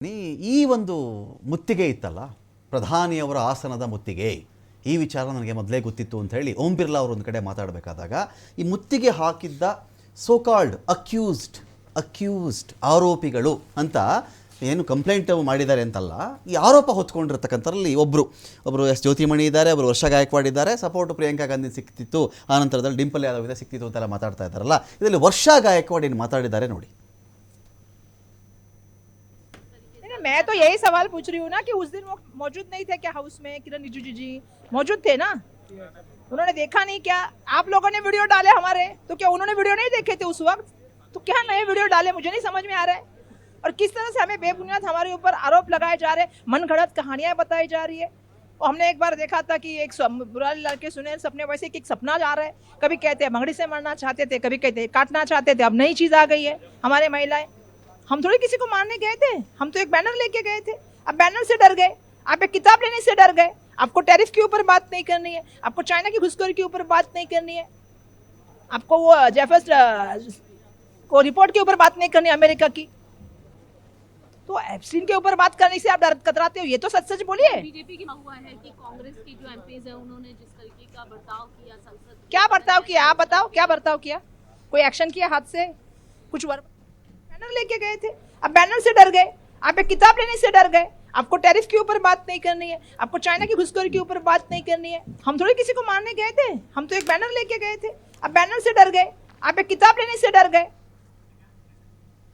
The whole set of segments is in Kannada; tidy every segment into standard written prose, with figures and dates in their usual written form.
ಈ ಒಂದು ಮುತ್ತಿಗೆ ಇತ್ತಲ್ಲ, ಪ್ರಧಾನಿಯವರ ಆಸನದ ಮುತ್ತಿಗೆ, ಈ ವಿಚಾರ ನನಗೆ ಮೊದಲೇ ಗೊತ್ತಿತ್ತು ಅಂತ ಹೇಳಿ ಓಂ ಬಿರ್ಲಾ ಅವರು ಒಂದು ಕಡೆ ಮಾತಾಡಬೇಕಾದಾಗ ಈ ಮುತ್ತಿಗೆ ಹಾಕಿದ್ದ ಸೋಕಾಲ್ಡ್ ಅಕ್ಯೂಸ್ಡ್ ಆರೋಪಿಗಳು ಅಂತ ಏನು ಕಂಪ್ಲೇಂಟ್ ಮಾಡಿದ್ದಾರೆ ಅಂತಲ್ಲ, ಈ ಆರೋಪ ಹೊತ್ಕೊಂಡಿರ್ತಕ್ಕಂಥರಲ್ಲಿ ಒಬ್ಬರು ಎಸ್ ಜ್ಯೋತಿಮಣಿ ಇದ್ದಾರೆ, ಒಬ್ಬರು ವರ್ಷ ಗಾಯಕ್ವಾಡ್ ಇದ್ದಾರೆ, ಸಪೋರ್ಟ್ ಪ್ರಿಯಾಂಕಾ ಗಾಂಧಿ ಸಿಕ್ತಿತ್ತು, ಆ ನಂತರದಲ್ಲಿ ಡಿಂಪಲ್ ಯಾದವ್ ಇದೆ ಸಿಕ್ತಿತ್ತು ಅಂತೆಲ್ಲ ಮಾತಾಡ್ತಾ ಇದ್ದಾರಲ್ಲ. ಇದರಲ್ಲಿ ವರ್ಷ ಗಾಯಕ್ವಾಡ್ ಏನು ಮಾತಾಡಿದ್ದಾರೆ ನೋಡಿ. मैं तो यही सवाल पूछ रही हूँ ना कि उस दिन वो मौजूद नहीं थे क्या हाउस में? किरण रिजिजू जी मौजूद थे ना, उन्होंने देखा नहीं क्या? आप लोगों ने वीडियो डाले हमारे, तो क्या उन्होंने वीडियो नहीं देखे थे उस वक्त? तो क्या नए वीडियो डाले? मुझे नहीं समझ में आ रहा है। और किस तरह से हमें बेबुनियाद हमारे ऊपर आरोप लगाए जा रहे हैं, मन गढ़ंत कहानियां बताई जा रही है। और हमने एक बार देखा था कि एक बुरा लड़के सुने सपने, वैसे एक सपना जा रहा है, कभी कहते हैं भंगड़ी से मरना चाहते थे, कभी कहते हैं काटना चाहते थे, अब नई चीज आ गई है। हमारे महिलाएं, हम थोड़ी किसी को मारने गए थे, हम तो एक बैनर लेके गए थे। अब बैनर से डर गए, आप एक किताब लेने से डर गए, आपको टैरिफ के ऊपर बात नहीं करनी है, आपको चाइना की घुसखोरी के ऊपर बात नहीं करनी है, आपको वो जेफर्स को रिपोर्ट के ऊपर बात नहीं करनी अमेरिका की, तो एप्स्टीन के ऊपर बात करने से आप डर कतराते हो। ये तो सच सच बोलिए। बीजेपी की हुआ है कि कांग्रेस की जो एमपीज है उन्होंने जिस तरीके का बर्ताव किया संसद, क्या बर्ताव किया? आप बताओ, क्या बर्ताव किया? कोई एक्शन किया हाथ से? कुछ बैनर लेके गए थे, अब बैनर से डर गए, आप एक किताब लेने से डर गए, आपको टैरिफ के ऊपर बात नहीं करनी है, आपको चाइना की घुसखोरी के ऊपर बात नहीं करनी है। हम थोड़ी किसी को मारने गए थे, हम तो एक बैनर लेके गए थे। अब बैनर से डर गए, आप एक किताब लेने से डर गए।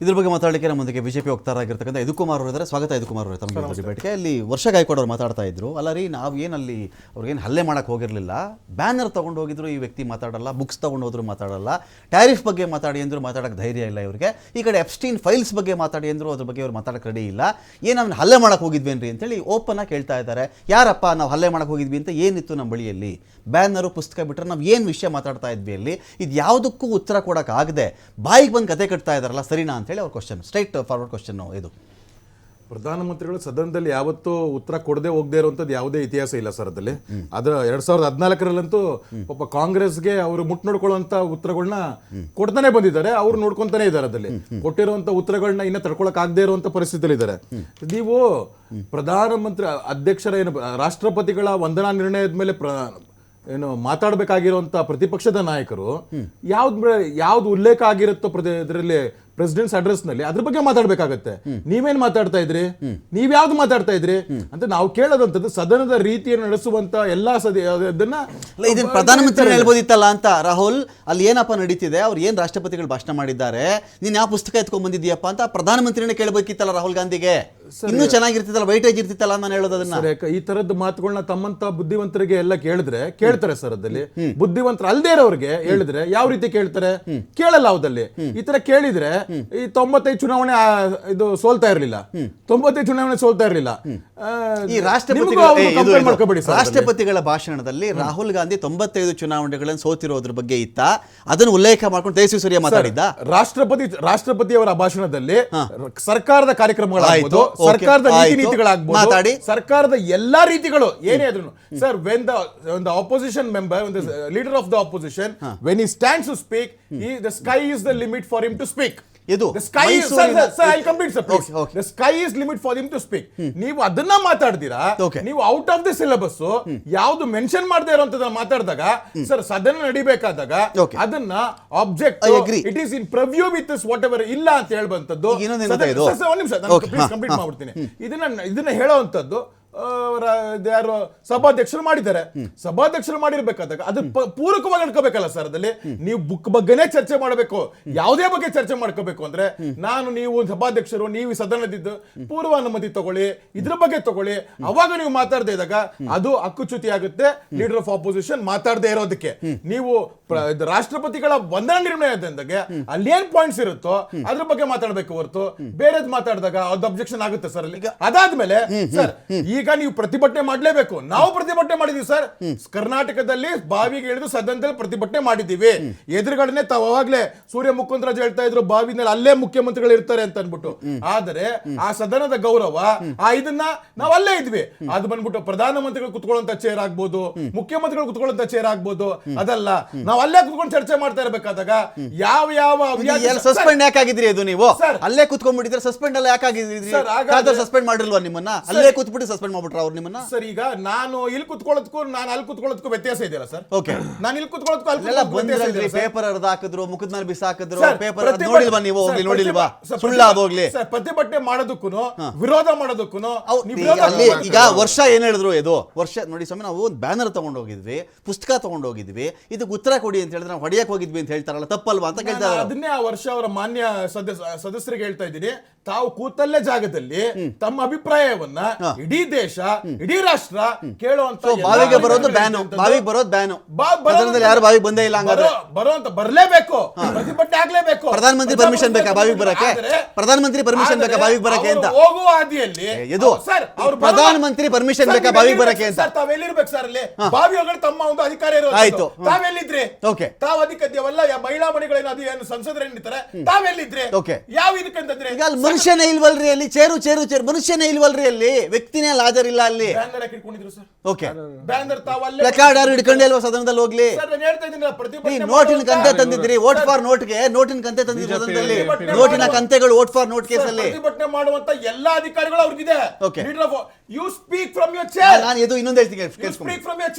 ಇದ್ರ ಬಗ್ಗೆ ಮಾತಾಡಲಿಕ್ಕೆ ನಮ್ಮೊಂದಿಗೆ ಬಿಜೆಪಿ ವಕ್ತಾರರಾಗಿರ್ತಕ್ಕಂಥ ಯದುಕುಮಾರ್ ಅವರು ಇದ್ದಾರೆ. ಸ್ವಾಗತ ಯದುಕುಮಾರ್ ಅವರೇ ತಮ್ಮ ಡಿಬೇಟ್ಗೆ. ಅಲ್ಲಿ ವರ್ಷ ಗಾಯಕ್ವಾಡ್ ಅವರು ಮಾತಾಡ್ತಾ ಇದ್ರು, ಅಲ್ಲ ರೀ ನಾವು ಏನಲ್ಲಿ ಅವ್ರಿಗೇನು ಹಲ್ಲೆ ಮಾಡೋಕ್ಕೆ ಹೋಗಿರಲಿಲ್ಲ, ಬ್ಯಾನರ್ ತೊಗೊಂಡು ಹೋಗಿದ್ರು ಈ ವ್ಯಕ್ತಿ ಮಾತಾಡಲ್ಲ, ಬುಕ್ಸ್ ತೊಗೊಂಡು ಹೋದ್ರು ಮಾತಾಡಲ್ಲ, ಟ್ಯಾರಿಫ್ ಬಗ್ಗೆ ಮಾತಾಡಿ ಅಂದರು ಮಾತಾಡೋಕ್ಕೆ ಧೈರ್ಯ ಇಲ್ಲ ಇವರಿಗೆ, ಈ ಕಡೆ ಎಪ್ಸ್ಟೀನ್ ಫೈಲ್ಸ್ ಬಗ್ಗೆ ಮಾತಾಡಿ ಅಂದರು ಅದ್ರ ಬಗ್ಗೆ ಅವ್ರು ಮಾತಾಡೋಕ್ಕೆ ರೆಡಿ ಇಲ್ಲ, ಏನು ನಾವು ಹಲ್ಲೆ ಮಾಡೋಕ್ಕೆ ಹೋಗಿದ್ವೇನ್ರಿ ಅಂತೇಳಿ ಓಪನ್ ಆಗಿ ಕೇಳ್ತಾ ಇದ್ದಾರೆ. ಯಾರಪ್ಪ ನಾವು ಹಲ್ಲೆ ಮಾಡೋಕ್ಕೆ ಹೋಗಿದ್ವಿ ಅಂತ ಏನಿತ್ತು ನಮ್ಮ ಬಳಿಯಲ್ಲಿ? ಬ್ಯಾನರು ಪುಸ್ತಕ ಬಿಟ್ಟರೆ ನಾವು ಏನು ವಿಷಯ ಮಾತಾಡ್ತಾ ಇದ್ವಿ ಅಲ್ಲಿ? ಇದು ಯಾವುದಕ್ಕೂ ಉತ್ತರ ಕೊಡೋಕ್ಕಾಗದೆ ಬಾಯಿಗೆ ಬಂದು ಕತೆ ಕಟ್ತಾ ಇದ್ದಾರಲ್ಲ, ಸರಿನಾ ಅಂತೇಳಿ ಅವ್ರ ಕ್ವಶನ್, ಸ್ಟ್ರೈಟ್ ಫಾರ್ವರ್ಡ್ ಕ್ವಶನ್. ಇದು ಪ್ರಧಾನಮಂತ್ರಿಗಳು ಸದನದಲ್ಲಿ ಯಾವತ್ತೂ ಉತ್ತರ ಕೊಡದೆ ಹೋಗದೆ ಇರುವಂಥದ್ದು ಯಾವುದೇ ಇತಿಹಾಸ ಇಲ್ಲ ಸರ್. ಅದಲ್ಲಿ ಅದರ 2014ರಲ್ಲಂತೂ ಪಾಪ ಕಾಂಗ್ರೆಸ್ಗೆ ಅವರು ಮುಟ್ಟು ನೋಡ್ಕೊಳ್ಳುವಂತ ಉತ್ತರಗಳನ್ನ ಕೊಡ್ತಾನೆ ಬಂದಿದ್ದಾರೆ, ಅವ್ರು ನೋಡ್ಕೊಂತಾನೆ ಇದ್ದಾರೆ. ಅದಲ್ಲಿ ಕೊಟ್ಟಿರುವಂತ ಉತ್ತರಗಳನ್ನ ಇನ್ನ ತಡ್ಕೊಳಕ್ ಆಗದೆ ಇರುವಂತ ಪರಿಸ್ಥಿತಿಯಲ್ಲಿ ಇದ್ದಾರೆ. ನೀವು ಪ್ರಧಾನಮಂತ್ರಿ ಅಧ್ಯಕ್ಷರ ಏನು ರಾಷ್ಟ್ರಪತಿಗಳ ವಂದನಾ ನಿರ್ಣಯದ ಮೇಲೆ ಏನು ಮಾತಾಡಬೇಕಾಗಿರುವಂತ ಪ್ರತಿಪಕ್ಷದ ನಾಯಕರು ಯಾವ್ದು ಉಲ್ಲೇಖ ಆಗಿರುತ್ತೋ ಇದರಲ್ಲಿ ಪ್ರೆಸಿಡೆಂಟ್ಸ್ ಅಡ್ರೆಸ್ ನಲ್ಲಿ ಅದ್ರ ಬಗ್ಗೆ ಮಾತಾಡ್ಬೇಕಾಗತ್ತೆ. ನೀವೇನ್ ಮಾತಾಡ್ತಾ ಇದ್ರಿ, ನೀವ್ ಯಾವ್ದು ಮಾತಾಡ್ತಾ ಇದ್ರಿ ಅಂತ ನಾವು ಕೇಳೋದಂಥದ್ದು. ಸದನದ ರೀತಿಯನ್ನು ನಡೆಸುವಂತ ಎಲ್ಲಾ ಅದನ್ನ ಇದನ್ನ ಪ್ರಧಾನಮಂತ್ರಿ ಹೇಳ್ಬೋದಿತ್ತಲ್ಲ ಅಂತ. ರಾಹುಲ್, ಅಲ್ಲಿ ಏನಪ್ಪ ನಡೀತಿದೆ, ಅವ್ರು ಏನ್ ರಾಷ್ಟ್ರಪತಿಗಳು ಭಾಷಣ ಮಾಡಿದ್ದಾರೆ, ನೀನ್ ಯಾವ ಪುಸ್ತಕ ಎತ್ಕೊಂಡ್ ಬಂದಿದ್ಯಪ್ಪ ಅಂತ ಪ್ರಧಾನಮಂತ್ರಿನೇ ಕೇಳಬೇಕಿತ್ತಲ್ಲ ರಾಹುಲ್ ಗಾಂಧಿಗೆ. ಇನ್ನೂ ಚೆನ್ನಾಗಿರ್ತಿತ್ತಲ್ಲ, ವೈಟೇಜ್ ಇರ್ತಿತ್ತಲ್ಲ ನಾನು ಹೇಳೋದನ್ನ. ಈ ತರದ ಮಾತುಗಳನ್ನ ತಮ್ಮಂತ ಬುದ್ಧಿವಂತರಿಗೆ ಎಲ್ಲ ಕೇಳ್ತಾರೆ ಸರ್. ಅದಲ್ಲಿ ಬುದ್ಧಿವಂತರ ಅಲ್ದೇ ಇರೋರಿಗೆ ಹೇಳಿದ್ರೆ ಯಾವ ರೀತಿ ಕೇಳ್ತಾರೆ? ಕೇಳಲ್ಲ. ಅವದಲ್ಲಿ ಈ ತರ ಕೇಳಿದ್ರೆ ಈ 95 ಚುನಾವಣೆ ಇದು ಸೋಲ್ತಾ ಇರಲಿಲ್ಲ, 95 ಚುನಾವಣೆ ಸೋಲ್ತಾ ಇರಲಿಲ್ಲ. ಈ ರಾಷ್ಟ್ರಪತಿಗಳ ಭಾಷಣದಲ್ಲಿ ರಾಹುಲ್ ಗಾಂಧಿ 95 ಚುನಾವಣೆಗಳನ್ನು ಸೋತಿರೋದ್ರ ಬಗ್ಗೆ ಇತ್ತ, ಅದನ್ನು ಉಲ್ಲೇಖ ಮಾಡ್ಕೊಂಡು ತೇಜಸ್ವಿ ಸೂರ್ಯ ಮಾತಾಡಿದ್ದ. ರಾಷ್ಟ್ರಪತಿಯವರ ಭಾಷಣದಲ್ಲಿ ಸರ್ಕಾರದ ಕಾರ್ಯಕ್ರಮಗಳಾಗ್ಬೋದು, ಸರ್ಕಾರದ ನೀತಿ ನೀತಿಗಳಾಗ್ಬೋದು, ಮಾತಾಡಿ ಸರ್ಕಾರದ ಎಲ್ಲಾ ರೀತಿಗಳು ಏನೇ ಆದ್ರೂ sir, when the opposition member, leader of the opposition, when he stands to speak, the sky is the limit for him to speak. The sky is limit for him to speak. ನೀವು ಅದನ್ನ ಮಾತಾಡ್ತೀರಾ, ನೀವು ಔಟ್ ಆಫ್ ದ ಸಿಲೆಬಸ್ ಯಾವ್ದು ಮೆನ್ಷನ್ ಮಾಡದೇ ಇರುವಂತದನ್ನ ಮಾತಾಡಿದಾಗ ಸರ್, ಸದನ ನಡಿಬೇಕಾದಾಗ ಅದನ್ನ object it is in preview with what ever ಇಲ್ಲ ಅಂತ ಹೇಳುವಂತದ್ದು. ಕಂಪ್ಲೀಟ್ ಮಾಡ್ಬಿಡ್ತೀನಿ. ಇದನ್ನ ಹೇಳೋವಂಥದ್ದು ಯಾರು ಸಭಾಧ್ಯಕ್ಷರು ಮಾಡಿದ್ದಾರೆ. ಸಭಾಧ್ಯಕ್ಷರು ಮಾಡಿರ್ಬೇಕಾದಾಗ ಅದು ಪೂರಕವಾಗಿ ನಡ್ಕೋಬೇಕಲ್ಲ ಸರ್. ಅದಲ್ಲಿ ನೀವು ಬುಕ್ ಬಗ್ಗೆನೇ ಚರ್ಚೆ ಮಾಡಬೇಕು. ಯಾವುದೇ ಬಗ್ಗೆ ಚರ್ಚೆ ಮಾಡ್ಕೋಬೇಕು ಅಂದ್ರೆ ನೀವು ಸಭಾಧ್ಯಕ್ಷರು, ನೀವು ಸದನದಿದ್ದು ಪೂರ್ವಾನುಮತಿ ತಗೊಳ್ಳಿ, ಇದ್ರ ಬಗ್ಗೆ ತಗೊಳ್ಳಿ, ಅವಾಗ ನೀವು ಮಾತಾಡದೇ ಇದ್ದಾಗ ಅದು ಹಕ್ಕುಚ್ಯುತಿ ಆಗುತ್ತೆ. ಲೀಡರ್ ಆಫ್ ಆಪೋಸಿಷನ್ ಮಾತಾಡದೇ ಇರೋದಕ್ಕೆ ನೀವು ರಾಷ್ಟ್ರಪತಿಗಳ ವಂದನಾ ನಿರ್ಣಯದಂದಾಗ ಅಲ್ಲಿ ಏನ್ ಪಾಯಿಂಟ್ಸ್ ಇರುತ್ತೋ ಅದ್ರ ಬಗ್ಗೆ ಮಾತಾಡ್ಬೇಕು ಹೊರತು ಬೇರೆದ್ ಮಾತಾಡಿದಾಗ ಅದು ಅಬ್ಜೆಕ್ಷನ್ ಆಗುತ್ತೆ ಸರ್. ಅಲ್ಲಿ ಅದಾದ್ಮೇಲೆ ಸರ್, ಈಗ ಈಗ ನೀವು ಪ್ರತಿಭಟನೆ ಮಾಡ್ಲೇಬೇಕು. ನಾವು ಪ್ರತಿಭಟನೆ ಮಾಡಿದೀವಿ ಸರ್. ಕರ್ನಾಟಕದಲ್ಲಿ ಬಾವಿಗೆ ಇಳಿದು ಸದನದಲ್ಲಿ ಪ್ರತಿಭಟನೆ ಮಾಡಿದ್ದೀವಿ. ಎದುರುಗಡೆ ತಾವು ಅವಾಗ್ಲೇ ಸೂರ್ಯ ಮುಕುಂದರಾಜ್ ಹೇಳ್ತಾ ಇದ್ರು ಬಾವಿನಲ್ಲಿ ಅಲ್ಲೇ ಮುಖ್ಯಮಂತ್ರಿಗಳು ಇರ್ತಾರೆ ಅಂತ ಅನ್ಬಿಟ್ಟು. ಆದರೆ ಆ ಸದನದ ಗೌರವ ಇದನ್ನ ನಾವು ಅಲ್ಲೇ ಇದ್ವಿ. ಅದು ಬಂದ್ಬಿಟ್ಟು ಪ್ರಧಾನಮಂತ್ರಿಗಳು ಕುತ್ಕೊಳ್ಳುವಂತ ಚೇರ್ ಆಗ್ಬೋದು, ಮುಖ್ಯಮಂತ್ರಿಗಳು ಕುತ್ಕೊಳ್ಳುವಂತ ಚೇರ್ ಆಗ್ಬೋದು, ಅದಲ್ಲ. ನಾವು ಅಲ್ಲೇ ಕುತ್ಕೊಂಡು ಚರ್ಚೆ ಮಾಡ್ತಾ ಇರಬೇಕಾದಾಗ ಯಾವ ಸಸ್ಪೆಂಡ್ ಯಾಕಾಗಿದ್ರಿ ಅದು ನೀವು ಸರ್, ಅಲ್ಲೇ ಕುತ್ಕೊಂಡ್ಬಿಟ್ಟಿದ್ರೆ ಸಸ್ಪೆಂಡ್ ಎಲ್ಲ ಯಾಕಾಗಿದ್ರಿ ಸರ್, ಹಾಗಾದ್ರೆ- ಸಸ್ಪೆಂಡ್ ಮಾಡಿಲ್ವಾ ನಿಮ್ಮನ್ನ ಅಲ್ಲೇ ಕೂತ್ಬಿಟ್ಟು ಸಸ್ಪೆಂಡ್ ಮಾಡ್ಬಿಟ್ರ ಅವ್ರು ನಿಮ್ಮನ್ನ ಸರ್ ಈಗ ನಾನು ಇಲ್ಲಿ ಕುತ್ಕೊಳ್ಳೋದಕ್ಕೂ ನಾನು ಅಲ್ಲಿ ಕುತ್ಕೊಳ್ಳೋದಕ್ಕೂ ವ್ಯತ್ಯಾಸ ಇದೆಯಲ್ಲ ಸರ್. ಓಕೆ ನಾನು ಇಲ್ಲಿ ಕುತ್ಕೊಳ್ಳೋದಕ್ಕೂ ಅಲ್ಲಿ ಎಲ್ಲ ಕುತ್ಕೊಳ್ಳೋದಕ್ಕೂ ವ್ಯತ್ಯಾಸ ಬಂದ್ರಲ್ರಿ, ಇದೆಯಲ್ಲ ಸರ್? ಪೇಪರ್ ಹರಿದು ಹಾಕಿದ್ರು, ಮುಖದ ಮೇಲೆ ಬಿಸಾಕಿದ್ರು, ಸರ್, ಪೇಪರ್ ಪ್ರತಿಭಟನೆ- ನೋಡಿಲ್ವಾ ನೀವು? ಹೋಗ್ಲಿ ಸರ್, ನೋಡಿಲ್ವಾ? ಸರ್, ಸುಳ್ಳ ಹೋಗ್ಲಿ. ಸರ್, ಪ್ರತಿಭಟನೆ ಮಾಡೋದಕ್ಕೂ ವಿರೋಧ ಮಾಡೋದಕ್ಕೂ ಅಲ್ಲಿ ಈಗ ವರ್ಷ ಏನ್ ಹೇಳಿದ್ರು, ಇದು ವರ್ಷ ನೋಡಿ ಸ್ವಾಮಿ, ನಾವು ಒಂದು ಬ್ಯಾನರ್ ತಗೊಂಡು ಹೋಗಿದ್ವಿ, ಪುಸ್ತಕ ತಗೊಂಡು ಹೋಗಿದ್ವಿ, ಇದಕ್ಕೆ ಉತ್ತರ ಕೊಡಿ ಅಂತ ಹೇಳಿದ್ರೆ ನಾವು ಹೊಡೆಯಕ್ಕೆ ಹೋಗಿದ್ವಿ ಅಂತ ಹೇಳ್ತಾರಲ್ಲ, ತಪ್ಪಲ್ವಾ ಅಂತ ಕೇಳ್ತಾ ಇದ್ದಾರೆ. ಅದನ್ನೇ ಆ ವರ್ಷ ಅವರ ಮಾನ್ಯ ಸದಸ್ಯರಿಗೆ ಹೇಳ್ತಾ ಇದ್ದೀನಿ. ತಾವು ಕೂತಲ್ಲೇ ಜಾಗದಲ್ಲಿ ತಮ್ಮ ಅಭಿಪ್ರಾಯವನ್ನ ಇಡೀ ದೇಶ, ಇಡೀ ರಾಷ್ಟ್ರ ಕೇಳುವಂತ ಬಾವಿಗೆ ಬರೋದು ಬ್ಯಾನು, ಬಾವಿಗೆ ಬರೋದು ಬ್ಯಾನು. ಸದನದಲ್ಲಿ ಯಾರು ಬಾವಿಗೆ ಬಂದೇ ಇಲ್ಲ ಹಂಗಾದ್ರೆ ಬರುವಂತ ಬರ್ಲೇಬೇಕು, ಪ್ರತಿಭಟನೆ ಆಗ್ಲೇಬೇಕು. ಪ್ರಧಾನಮಂತ್ರಿ ಪರ್ಮಿಷನ್ ಬೇಕಾ ಬಾವಿಗೆ ಬರಕ್ಕೆ? ಪ್ರಧಾನಮಂತ್ರಿ ಪರ್ಮಿಷನ್ ಬೇಕಾ ಬಾವಿಗೆ ಬರಕ್ಕೆ ಅಂತ? ಹೋಗುವ ಹಾದಿಯಲ್ಲಿ ಇದು ಸರ್, ಅವರು ಪ್ರಧಾನಮಂತ್ರಿ ಪರ್ಮಿಷನ್ ಬೇಕಾ ಬಾವಿಗೆ ಬರಕ್ಕೆ ಅಂತ? ತಾವೆಲ್ಲಿರ್ಬೇಕು ಸರ್? ಅಲ್ಲಿ ಬಾವಿ ಒಳಗಡೆ ತಮ್ಮ ಒಂದು ಅಧಿಕಾರ ಇರೋದು. ಆಯ್ತು. ತಾವೆಲ್ಲಿದ್ರಿ? ಓಕೆ. ತಾವು ಅಧಿಕಾರವಲ್ಲ, ಮಹಿಳಾ ಮಣಿಗಳೇನು ಅದು ಏನು ಸಂಸದರು ನಿಂತಾರೆ, ತಾವೆಲ್ಲಿದ್ರಿ? ಓಕೆ. ಯಾವ ಇದಕ್ಕಂತಂದ್ರೆ ಈಗ ಅಲ್ಲಿ ಮನುಷ್ಯನೇ ಇಲ್ವಲ್ರಿ, ಅಲ್ಲಿ ಚೇರು ಚೇರು ಚೇರು ಮನುಷ್ಯನೇ ಇಲ್ವಲ್ರಿ, ಅಲ್ಲಿ ವ್ಯಕ್ತಿನೇ ಹಾಜರ್ ಇಲ್ಲ ಅಲ್ಲಿ. ಬ್ಯಾನರ್ ಯಾಕೆ ಇಟ್ಕೊಂಡಿದ್ರು ಸರ್? ಓಕೆ, ಬ್ಯಾನರ್ ತಾವಲ್ಲೇ ಪ್ಲಕಾರ್ಡ್ ಯಾರು ಹಿಡ್ಕೊಂಡೇ ಇಲ್ವಾ ಸದನದಲ್ಲಿ ಹೋಗ್ಲಿ? ಸರ್, ನಾನು ಹೇಳ್ತಾ ಇದ್ದೀನಿ ಪ್ರತಿಭಟನೆ ನೋಟಿನ ಕಂತೆ ತಂದಿದ್ರಿ, ವೋಟ್ ಫಾರ್ ನೋಟ್ಗೆ ನೋಟಿನ ಕಂತೆ ತಂದಿದ್ರಿ ಸದನದಲ್ಲಿ, ನೋಟಿನ ಕಂತೆಗಳು ವೋಟ್ ಫಾರ್ ನೋಟ್ ಕೇಸಲ್ಲಿ. ಪ್ರತಿಭಟನೆ ಮಾಡುವಂತ ಎಲ್ಲಾ ಅಧಿಕಾರಿಗಳು ಅವ್ರಿಗಿದೆ. Okay. You speak from your chair. ನಾನು ಇದು ಇನ್ನೊಂದು ಹೇಳ್ತೀನಿ, You speak from your chair.